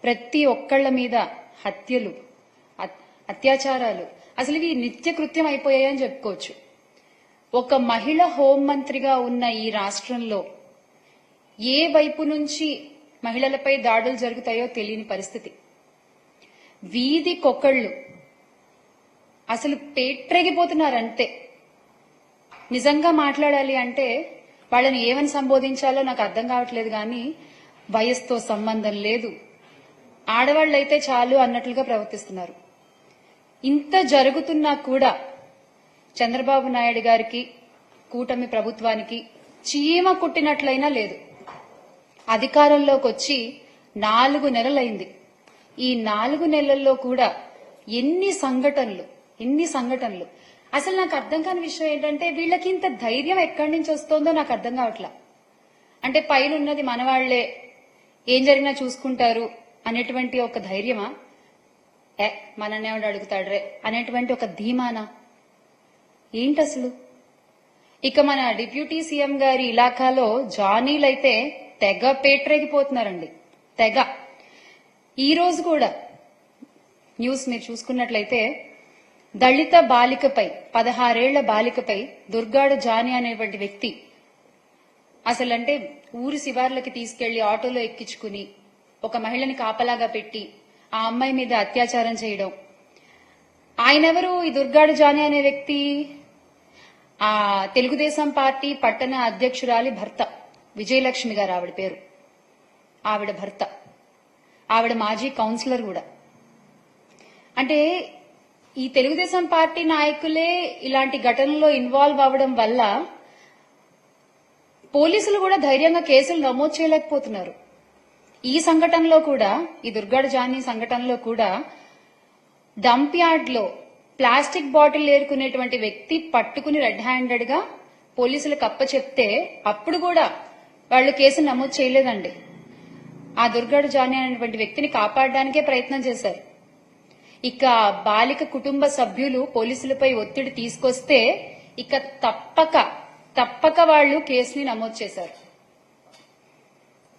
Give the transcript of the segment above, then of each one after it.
ప్రతి ఒక్కళ్ల మీద హత్యలు, అత్యాచారాలు అసలు ఇవి నిత్య కృత్యం అయిపోయాయని చెప్పుకోవచ్చు. ఒక మహిళ హోంమంత్రిగా ఉన్న ఈ రాష్ట్రంలో ఏ వైపు నుంచి మహిళలపై దాడులు జరుగుతాయో తెలియని పరిస్థితి. వీధికొకళ్ళు అసలు పేట్రేగిపోతున్నారంతే. నిజంగా మాట్లాడాలి అంటే వాళ్ళని ఏమని సంబోధించాలో నాకు అర్థం కావట్లేదు. కానీ వయసుతో సంబంధం లేదు, ఆడవాళ్లైతే చాలు అన్నట్లుగా ప్రవర్తిస్తున్నారు. ఇంత జరుగుతున్నా కూడా చంద్రబాబు నాయుడు గారికి, కూటమి ప్రభుత్వానికి చీమ కుట్టినట్లయినా లేదు. అధికారంలోకి వచ్చి 4 నెలలైంది. ఈ 4 నెలల్లో కూడా ఎన్ని సంఘటనలు. అసలు నాకు అర్థం కాని విషయం ఏంటంటే వీళ్ళకి ఇంత ధైర్యం ఎక్కడి నుంచి వస్తోందో నాకు అర్థం కావట్లా. అంటే పైన ఉన్నది మనవాళ్లే, ఏం జరిగినా చూసుకుంటారు అనేటువంటి ఒక ధైర్యమా, మనన్నేవాడు అడుగుతాడ్రే అనేటువంటి ఒక ధీమానా ఏంటి అసలు? ఇక మన డిప్యూటీ సీఎం గారి ఇలాకాలో జానీలైతే తెగ పేట్రేగిపోతున్నారండి, తెగ. ఈ రోజు కూడా న్యూస్ మీరు చూసుకున్నట్లయితే దళిత బాలికపై, 16 ఏళ్ల బాలికపై దుర్గాడ జానీ అనేటువంటి వ్యక్తి అసలంటే ఊరి శివార్లకి తీసుకెళ్లి ఆటోలో ఎక్కించుకుని ఒక మహిళని కాపలాగా పెట్టి ఆ అమ్మాయి మీద అత్యాచారం చేయడం. ఆయనెవరు? ఈ దుర్గాడ జానీ అనే వ్యక్తి ఆ తెలుగుదేశం పార్టీ పట్టణ అధ్యక్షురాలి భర్త, విజయలక్ష్మి గారు ఆవిడ పేరు. ఆవిడ భర్త, ఆవిడ మాజీ కౌన్సిలర్ కూడా. అంటే ఈ తెలుగుదేశం పార్టీ నాయకులే ఇలాంటి ఘటనలో ఇన్వాల్వ్ అవ్వడం వల్ల పోలీసులు కూడా ధైర్యంగా కేసులు నమోదు చేయలేకపోతున్నారు. ఈ సంఘటనలో కూడా, ఈ దుర్గాడ జానీ సంఘటనలో కూడా డంప్ యార్డ్ లో ప్లాస్టిక్ బాటిల్ ఏరుకునేటువంటి వ్యక్తి పట్టుకుని రెడ్ హ్యాండెడ్ గా పోలీసులకు అప్పచెప్తే అప్పుడు కూడా వాళ్ళు కేసు నమోదు చేయలేదండి. ఆ దుర్గాడ జానీ అనేటువంటి వ్యక్తిని కాపాడడానికే ప్రయత్నం చేశారు. ఇక బాలిక కుటుంబ సభ్యులు పోలీసులపై ఒత్తిడి తీసుకొస్తే ఇక తప్పక వాళ్ళు కేసుని నమోదు చేశారు.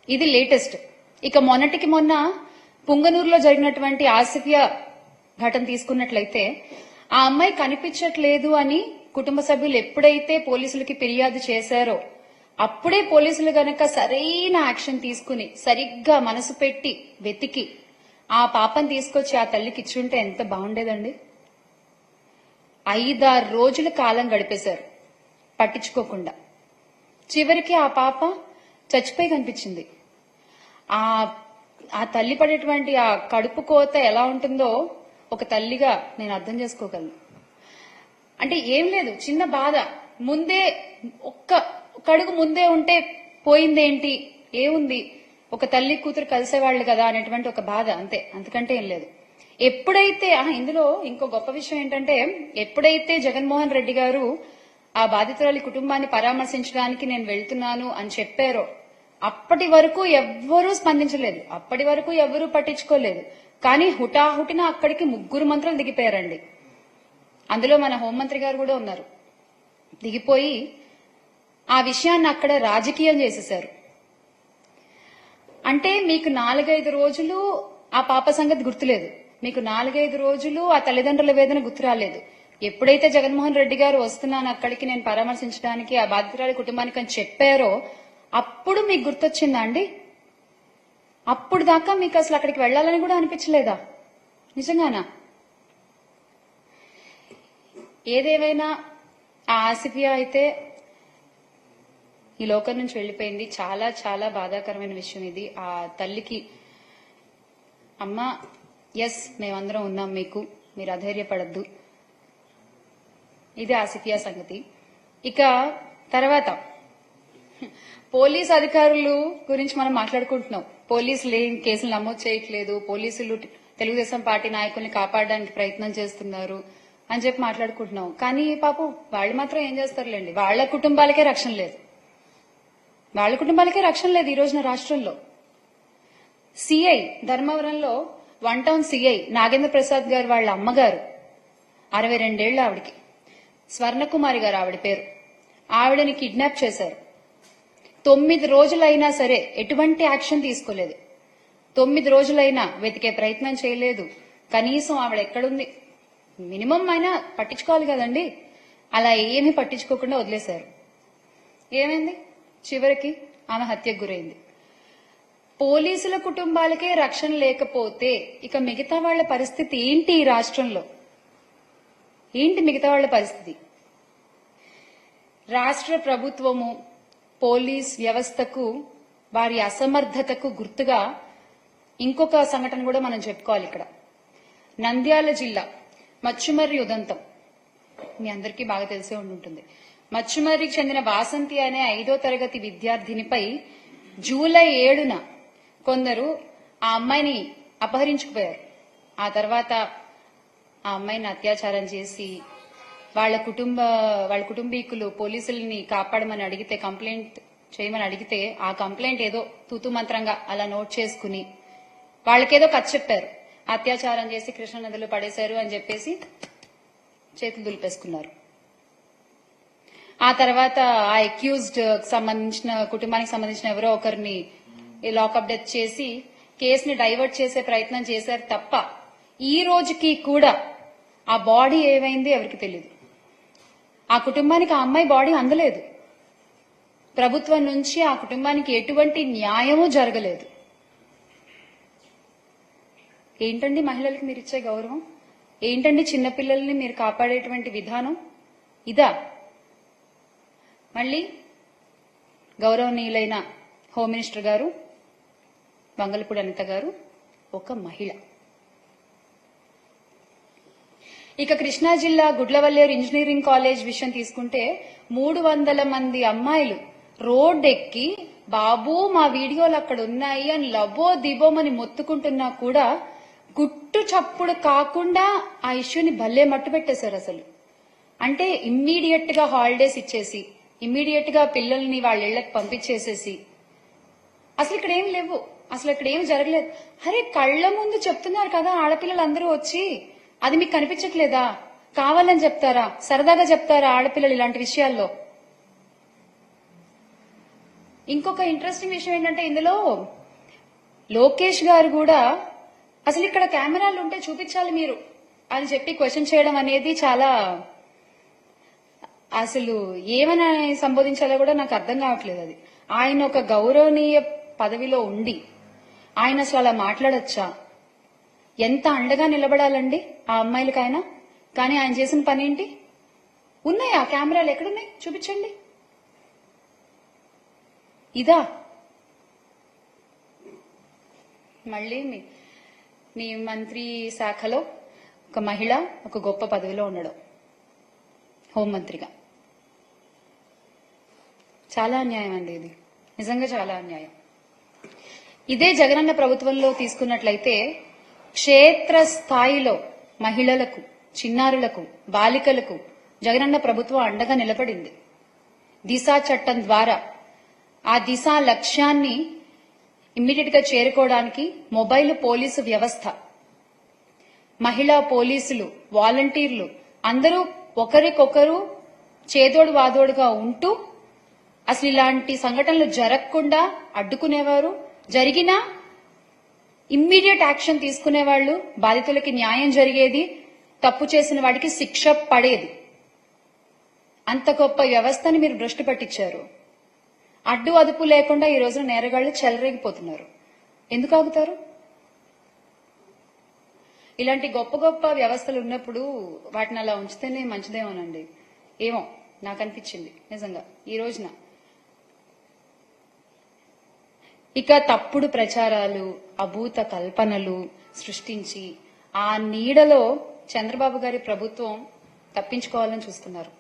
ఇది లేటెస్ట్. ఇక మొన్నటికి మొన్న పుంగనూరులో జరిగినటువంటి ఆసిఫియా ఘటన తీసుకున్నట్లయితే ఆ అమ్మాయి కనిపించట్లేదు అని కుటుంబ సభ్యులు ఎప్పుడైతే పోలీసులకి ఫిర్యాదు చేశారో అప్పుడే పోలీసులు గనక సరైన యాక్షన్ తీసుకుని సరిగ్గా మనసు పెట్టి వెతికి ఆ పాపని తీసుకొచ్చి ఆ తల్లికి ఇచ్చుంటే ఎంత బాగుండేదండి. 5-6 రోజుల కాలం గడిపేశారు పట్టించుకోకుండా. చివరికి ఆ పాప చచ్చిపోయి కనిపించింది. ఆ తల్లి పడేటువంటి ఆ కడుపు కోత ఎలా ఉంటుందో ఒక తల్లిగా నేను అర్థం చేసుకోగలను. అంటే ఏం లేదు, చిన్న బాధ, ముందే ఒక్క అడుగు ముందే ఉంటే పోయిందేంటి, ఏముంది, ఒక తల్లి కూతురు కలిసేవాళ్లు కదా అనేటువంటి ఒక బాధ, అంతే, అంతకంటే ఏం లేదు. ఎప్పుడైతే ఇందులో ఇంకో గొప్ప విషయం ఏంటంటే ఎప్పుడైతే జగన్మోహన్ రెడ్డి గారు ఆ బాధితురాలి కుటుంబాన్ని పరామర్శించడానికి నేను వెళ్తున్నాను అని చెప్పారో అప్పటి వరకు ఎవ్వరూ స్పందించలేదు, అప్పటి వరకు ఎవ్వరూ పట్టించుకోలేదు. కానీ హుటాహుటిన అక్కడికి 3 మంత్రులు దిగిపోయారండి. అందులో మన హోంమంత్రి గారు కూడా ఉన్నారు. దిగిపోయి ఆ విషయాన్ని అక్కడ రాజకీయం చేసేశారు. అంటే మీకు 4-5 రోజులు ఆ పాప సంగతి గుర్తులేదు, మీకు 4-5 రోజులు ఆ తల్లిదండ్రుల వేదన గుర్తు రాలేదు. ఎప్పుడైతే జగన్మోహన్ రెడ్డి గారు వస్తున్నాను అక్కడికి నేను పరామర్శించడానికి ఆ బాధితురాలి కుటుంబానికి అని చెప్పారో అప్పుడు మీకు గుర్తొచ్చిందా అండి? అప్పుడు దాకా మీకు అసలు అక్కడికి వెళ్లాలని కూడా అనిపించలేదా? నిజంగానా? ఏదేమైనా ఆ ఆసిఫియా అయితే ఈ లోకం నుంచి వెళ్లిపోయింది. చాలా చాలా బాధాకరమైన విషయం ఇది. ఆ తల్లికి అమ్మా, ఎస్ మేమందరం ఉన్నాం మీకు, మీరు అధైర్యపడద్దు. ఇది ఆసిఫియా సంగతి. ఇక తర్వాత పోలీస్ అధికారులు గురించి మనం మాట్లాడుకుంటున్నాం. పోలీసులు ఏం కేసులు నమోదు చేయట్లేదు, పోలీసులు తెలుగుదేశం పార్టీ నాయకుల్ని కాపాడడానికి ప్రయత్నం చేస్తున్నారు అని చెప్పి మాట్లాడుకుంటున్నాం. కానీ పాపం వాళ్ళు మాత్రం ఏం చేస్తారులేండి, వాళ్ళ కుటుంబాలకే రక్షణ లేదు, వాళ్ళ కుటుంబాలకే రక్షణ లేదు ఈ రోజున రాష్ట్రంలో. సిఐ ధర్మవరంలో 1 టౌన్ సిఐ నాగేంద్ర ప్రసాద్ గారు వాళ్ళ అమ్మగారు, 62 ఏళ్ల ఆవిడికి, స్వర్ణకుమారి గారు ఆవిడ పేరు, ఆవిడని కిడ్నాప్ చేశారు. 9 రోజులైనా సరే ఎటువంటి యాక్షన్ తీసుకోలేదు. 9 రోజులైనా వెతికే ప్రయత్నం చేయలేదు. కనీసం ఆవిడ ఎక్కడుంది మినిమం అయినా పట్టించుకోవాలి కదండి. అలా ఏమీ పట్టించుకోకుండా వదిలేశారు. ఏమైంది? చివరికి ఆమె హత్యకు గురైంది. పోలీసుల కుటుంబాలకే రక్షణ లేకపోతే ఇక మిగతా వాళ్ల పరిస్థితి ఏంటి? ఈ రాష్ట్రంలో ఏంటి మిగతా వాళ్ల పరిస్థితి? రాష్ట్ర ప్రభుత్వము పోలీస్ వ్యవస్థకు వారి అసమర్థతకు గుర్తుగా ఇంకొక సంఘటన కూడా మనం చెప్పుకోవాలి. ఇక్కడ నంద్యాల జిల్లా మచ్చుమర్రి ఉదంతం మీ అందరికీ బాగా తెలిసే ఉంటుంది. మచ్చుమర్రికి చెందిన వాసంతి అనే 5వ తరగతి విద్యార్థినిపై జూలై 7న కొందరు ఆ అమ్మాయిని అపహరించుకుపోయారు. ఆ తర్వాత ఆ అమ్మాయిని అత్యాచారం చేసి వాళ్ళ కుటుంబీకులు పోలీసుల్ని కాపాడమని అడిగితే, కంప్లైంట్ చేయమని అడిగితే ఆ కంప్లైంట్ ఏదో తూతు మంత్రంగా అలా నోట్ చేసుకుని వాళ్ళకేదో కథ చెప్పారు. అత్యాచారం చేసి కృష్ణానదిలో పడేశారు అని చెప్పేసి చేతులు దులిపేసుకున్నారు. ఆ తర్వాత ఆ అక్యూజ్డ్ సంబంధించిన కుటుంబానికి సంబంధించిన ఎవరో ఒకరిని లాకప్ డెత్ చేసి కేసుని డైవర్ట్ చేసే ప్రయత్నం చేశారు తప్ప ఈ రోజుకి కూడా ఆ బాడీ ఏమైంది ఎవరికి తెలియదు. ఆ కుటుంబానికి ఆ అమ్మాయి బాడీ అందలేదు. ప్రభుత్వం నుంచి ఆ కుటుంబానికి ఎటువంటి న్యాయమూ జరగలేదు. ఏంటండి మహిళలకు మీరు ఇచ్చే గౌరవం? ఏంటండి చిన్నపిల్లల్ని మీరు కాపాడేటువంటి విధానం? ఇదా? మళ్ళీ గౌరవనీయులైన హోమ్ మినిస్టర్ గారు వంగలపూడి అనిత గారు ఒక మహిళ. ఇక కృష్ణా జిల్లా గుడ్లవల్లేరు ఇంజనీరింగ్ కాలేజ్ విషయం తీసుకుంటే 300 మంది అమ్మాయిలు రోడ్డెక్కి బాబు మా వీడియోలు అక్కడ ఉన్నాయి అని లబో దిబోమని మొత్తుకుంటున్నా కూడా గుట్టు చప్పుడు కాకుండా ఆ ఇష్యూని భలే మట్టు పెట్టేశారు. అసలు అంటే ఇమ్మీడియట్ గా హాలిడేస్ ఇచ్చేసి ఇమ్మీడియట్ గా పిల్లల్ని వాళ్ళ ఇళ్లకు పంపించేసేసి అసలు ఇక్కడ ఏం లేవు, అసలు ఇక్కడ ఏం జరగలేదు. అరే కళ్ల ముందు చెప్తున్నారు కదా ఆడపిల్లలందరూ వచ్చి, అది మీకు కనిపించట్లేదా? కావాలని చెప్తారా? సరదాగా చెప్తారా ఆడపిల్లలు ఇలాంటి విషయాల్లో? ఇంకొక ఇంట్రెస్టింగ్ విషయం ఏంటంటే ఇందులో లోకేష్ గారు కూడా అసలు ఇక్కడ కెమెరాలు ఉంటే చూపించాలి మీరు అని చెప్పి క్వశ్చన్ చేయడం అనేది చాలా, అసలు ఏమని సంబోధించాలో కూడా నాకు అర్థం కావట్లేదు. అది ఆయన ఒక గౌరవనీయ పదవిలో ఉండి ఆయన అసలు అలా మాట్లాడొచ్చా? ఎంత అండగా నిలబడాలండి ఆ అమ్మాయిలకైనా. కానీ ఆయన చేసిన పని ఏంటి? ఉన్నాయా కెమెరాలు? ఎక్కడున్నాయి? చూపించండి. ఇదా? మళ్ళీ మీ మంత్రి శాఖలో ఒక మహిళ ఒక గొప్ప పదవిలో ఉండడం, హోంమంత్రిగా. చాలా అన్యాయం అండి ఇది, నిజంగా చాలా అన్యాయం. ఇదే జగనన్న ప్రభుత్వంలో తీసుకున్నట్లయితే క్షేత్ర స్థాయిలో మహిళలకు, చిన్నారులకు, బాలికలకు జగనన్న ప్రభుత్వం అండగా నిలబడింది. దిశా చట్టం ద్వారా ఆ దిశా లక్ష్యాన్ని ఇమ్మీడియట్ గా చేరుకోవడానికి మొబైల్ పోలీసు వ్యవస్థ, మహిళా పోలీసులు, వాలంటీర్లు అందరూ ఒకరికొకరు చేదోడు వాదోడుగా ఉంటూ అసలు ఇలాంటి సంఘటనలు జరగకుండా అడ్డుకునేవారు. జరిగినా ఇమ్మీడియట్ యాక్షన్ తీసుకునేవాళ్లు. బాధితులకి న్యాయం జరిగేది, తప్పు చేసిన వాడికి శిక్ష పడేది. అంత గొప్ప వ్యవస్థని మీరు భ్రష్టు పట్టించారు. అడ్డు అదుపు లేకుండా ఈ రోజున నేరగాళ్లు చెలరేగిపోతున్నారు. ఎందుకు ఆగుతారు? ఇలాంటి గొప్ప గొప్ప వ్యవస్థలు ఉన్నప్పుడు వాటిని అలా ఉంచితేనే మంచిదేమోనండి. ఏమో నాకు అనిపించింది నిజంగా ఈ రోజున. ఇక తప్పుడు ప్రచారాలు, అభూత కల్పనలు సృష్టించి ఆ నీడలో చంద్రబాబు గారి ప్రభుత్వం తప్పించుకోవాలని చూస్తున్నారు.